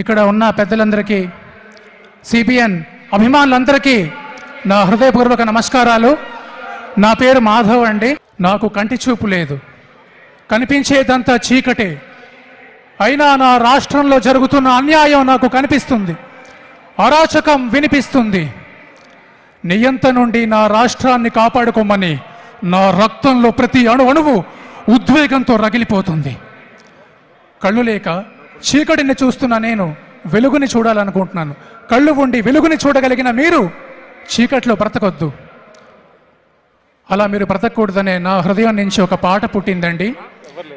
ఇక్కడ ఉన్న పెద్దలందరికీ, సిబిఎన్ అభిమానులందరికీ నా హృదయపూర్వక నమస్కారాలు. నా పేరు మాధవ్ అండి. నాకు కంటి చూపు లేదు, కనిపించేదంతా చీకటే. అయినా నా రాష్ట్రంలో జరుగుతున్న అన్యాయం నాకు కనిపిస్తుంది, అరాచకం వినిపిస్తుంది. నియంత నుండి నా రాష్ట్రాన్ని కాపాడుకోమని నా రక్తంలో ప్రతి అణువు ఉద్వేగంతో రగిలిపోతుంది. కళ్ళు లేక చీకటిని చూస్తున్న నేను వెలుగుని చూడాలనుకుంటున్నాను. కళ్ళు ఉండి వెలుగుని చూడగలిగిన మీరు చీకట్లో బ్రతకొద్దు. అలా మీరు బ్రతకూడదనే నా హృదయం నుంచి ఒక పాట పుట్టిందండి.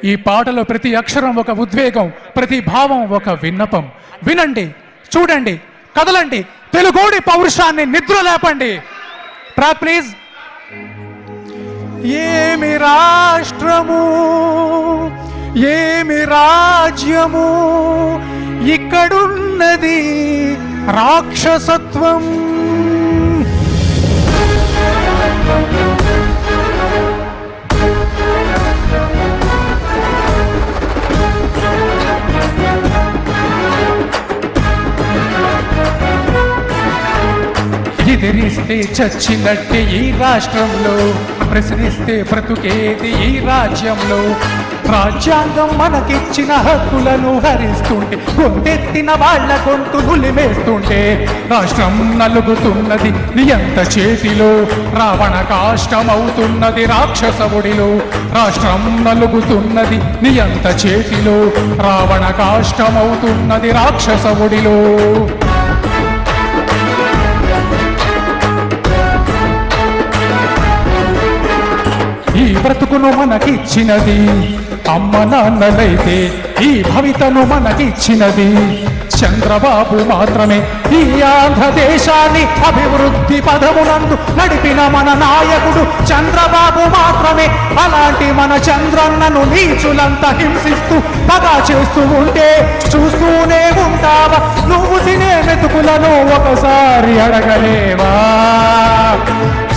ఈ పాటలో ప్రతి అక్షరం ఒక ఉద్వేగం, ప్రతి భావం ఒక విన్నపం. వినండి, చూడండి, కదలండి, తెలుగోడి పౌరుషాన్ని నిద్ర లేపండి. Track please. ఏమి రాష్ట్రము, ఏమి రాజ్యము, ఇక్కడున్నది రాక్షసత్వం. ఎదిరిస్తే చచ్చినట్టే ఈ రాష్ట్రంలో, ప్రశ్నిస్తే బ్రతుకేది ఈ రాజ్యంలో. రాజ్యాంగం మనకిచ్చిన హక్కులను హరిస్తుంటే, గొంతెత్తిన వాళ్ళ గొంతు నులిమేస్తుంటే, రాష్ట్రం నలుగుతున్నది నియంత చేతిలో, రావణ కాష్టమవుతున్నది రాక్షసవుడిలో. రాష్ట్రం నలుగుతున్నది నియంత చేతిలో, రావణ కాష్టమవుతున్నది రాక్షసవుడిలో. ఈ బ్రతుకును మనకిచ్చినది అమ్మ నాన్నలైతే, ఈ భవితను మనకిచ్చినది చంద్రబాబు మాత్రమే. ఈ ఆంధ్రదేశాన్ని అభివృద్ధి పదమునందు నడిపిన మన నాయకుడు చంద్రబాబు మాత్రమే. అలాంటి మన చంద్రన్నను నీచులంతా హింసిస్తూ పగా చేస్తూ ఉంటే చూస్తూనే ఉంటావా? నువ్వు తినే మెతుకులను ఒకసారి అడగలేవా?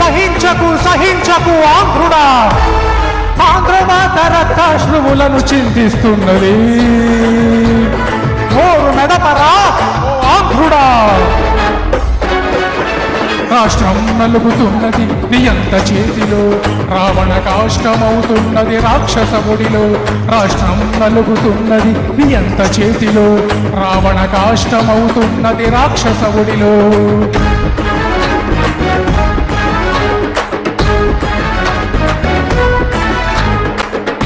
సహించకు సహించకు ఆంధ్రుడా, ఆంధ్రమాత రక్తాశ్రువులను చింతిస్తున్నది. నోరు మెదపరా ఓ ఆంధ్రుడా. రాష్ట్రం నలుగుతున్నది నియంత చేతిలో, రావణ కాష్టమవుతున్నది రాక్షసవుడిలో. రాష్ట్రం నలుగుతున్నది నియంత చేతిలో, రావణ కాష్టమవుతున్నది రాక్షసవుడిలో.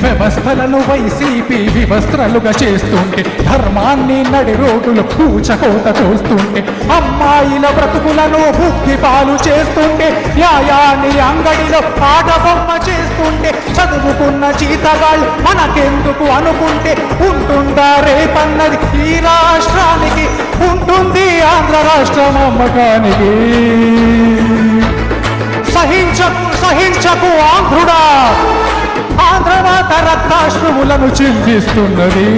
వ్యవస్థలను వైసీపీ వివస్త్రలుగా చేస్తుంటే, ధర్మాన్ని నడి రోడ్డులు పూచకోత చూస్తుంటే, అమ్మాయిల బ్రతుకులను బుద్ధి పాలు చేస్తుంటే, న్యాయాన్ని అంగడిలో ఆటబొమ్మ చేస్తుంటే, చదువుకున్న జీతగాళ్ళు మనకెందుకు అనుకుంటే, ఉంటుందా రేపన్నది ఈ రాష్ట్రానికి, ఉంటుంది ఆంధ్ర రాష్ట్రం అమ్మకానికి. సహించకు సహించకు ఆంధ్రుడా, ఆంధ్రమాత రక్తాశ్రువులను చింతిస్తున్నది.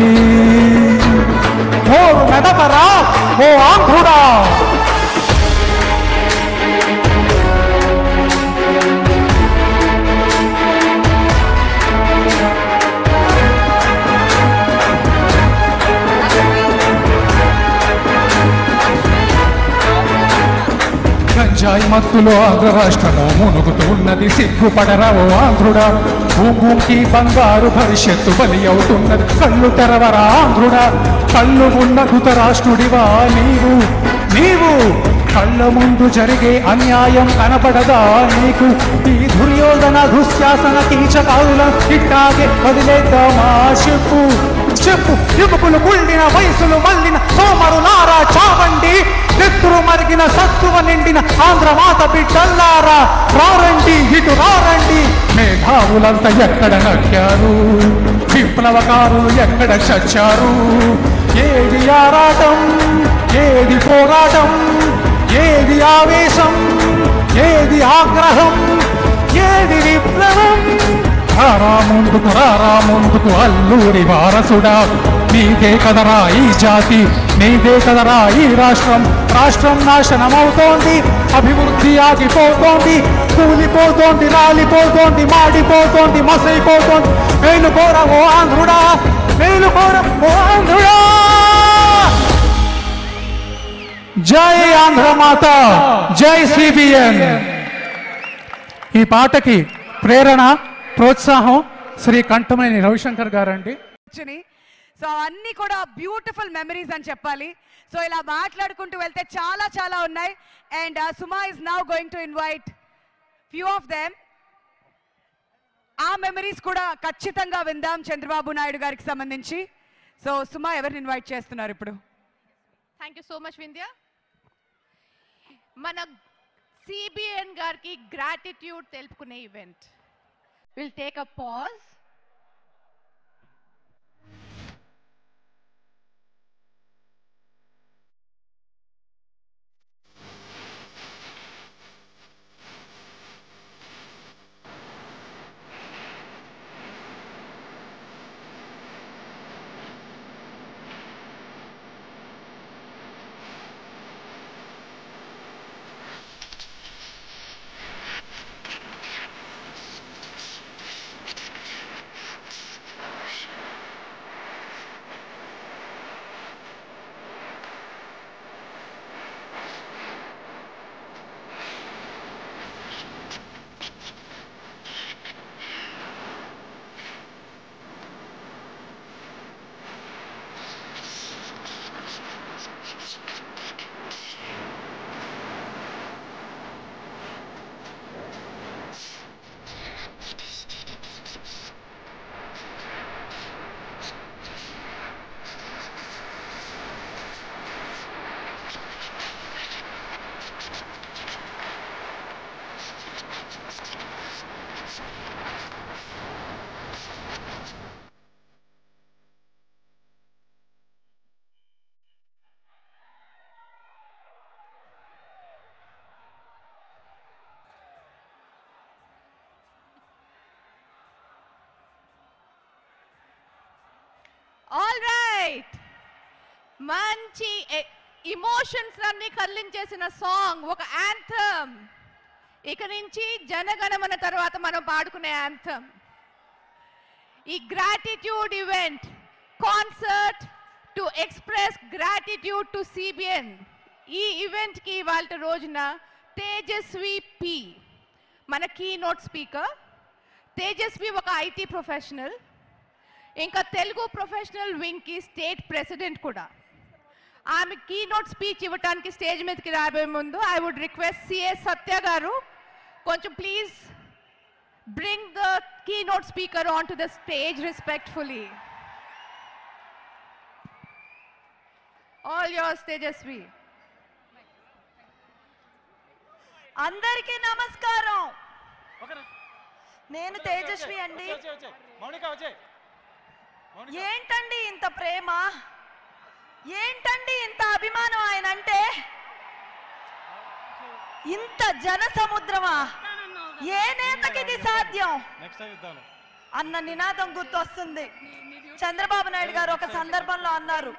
ఓరు మెదపరా ఓ ఆంధ్రుడా. గంజాయి మత్తులో ఆంధ్ర రాష్ట్రము మునుగుతున్నది. సిగ్గుపడరా ఓ ఆంధ్రుడా. భూమికి బంగారు భవిష్యత్తు బలి అవుతున్నది. కళ్ళు తెరవరా ఆంధ్రుడా. కళ్ళు ఉన్న ధృతరాష్ట్రుడివా నీవు. నీవు కళ్ళ ముందు జరిగే అన్యాయం కనపడదా నీకు? ఈ దుర్యోధన దుశ్శాసన కీచకాలుల ఇట్టాగే వదిలేద్దామా? చెప్పు చెప్పు. యువకులు కుళ్ళిన వయసులు మళ్ళిన సోమరులారా చావండి. నెత్తురు మరిగిన సత్తువ నిండిన ఆంధ్రమాత బిడ్డల్లారా రారండి, ఇటు రారండి. మేధావులంతా ఎక్కడ నక్కారు, విప్లవకారులు ఎక్కడ చచ్చారు? ఏది ఆరాటం, ఏది పోరాటం, ఏది ఆవేశం, ఏది ఆగ్రహం, ఏది విప్లవం? రారా ముందుకు అల్లూరి వారసుడా. నీదే కదరా ఈ జాతి, నీదే కదరా ఈ రాష్ట్రం. రాష్ట్రం నాశనమవుతోంది, అభివృద్ధి ఆగిపోతోంది, కూలిపోతోంది, రాలిపోతోంది, మాడిపోతోంది, మసైపోతోంది. మేలుకోర ఓ ఆంధ్రుడా, మేలుకోర ఓ ఆంధ్రుడా. జై ఆంధ్రమాత, జై సిబిఎన్. ఈ పాటకి ప్రేరణ, ప్రోత్సాహం శ్రీ కంఠమనేని రవిశంకర్ గారండి. సో అన్నీ కూడా బ్యూటిఫుల్ మెమరీస్ అని చెప్పాలి. సో ఇలా మాట్లాడుకుంటూ వెళ్తే చాలా చాలా ఉన్నాయి. And Suma is now going to invite few of them. ఆ మెమరీస్ కూడా ఖచ్చితంగా విందాం చంద్రబాబు నాయుడు గారికి సంబంధించి. సో సుమా ఎవరిని ఇన్వైట్ చేస్తున్నారు ఇప్పుడు? Thank you so much Vindhya. మన సిబిఎన్ గారికి గ్రాటిట్యూడ్ తెలుపుకునే event. Will take a pause. All right, మంచి ఇమోషన్స్ అన్ని కదిలించేసిన సాంగ్, ఒక యాంథమ్. ఇక నుంచి జనగణమన తర్వాత మనం పాడుకునే యాంథమ్. ఈ gratitude event concert to express gratitude to CBN. ఈ ఈవెంట్కి ఇవాళ రోజున తేజస్వి పి మన కీనోట్ స్పీకర్. తేజస్వి ఒక ఐటీ ప్రొఫెషనల్, ఇంకా తెలుగు ప్రొఫెషనల్ వింగ్కి స్టేట్ ప్రెసిడెంట్ కూడా. ఆమె కీనోట్ స్పీచ్ ఇవ్వడానికి స్టేజ్ మీదకి రాబోయే ముందు I would request CA Satya garu కొంచెం please bring the keynote speaker on to the stage respectfully. All yours Tejaswi. అందరికీ నమస్కారం. నేను తేజస్వి అండి. ఏంటండి ఇంత ప్రేమ, ఏంటండి ఇంత అభిమానం ఆయన అంటే? ఇంత జన సముద్రమా? ఏ నేతకి ఇది సాధ్యం అన్న నినాదం గుర్తొస్తుంది. చంద్రబాబు నాయుడు గారు ఒక సందర్భంలో అన్నారు,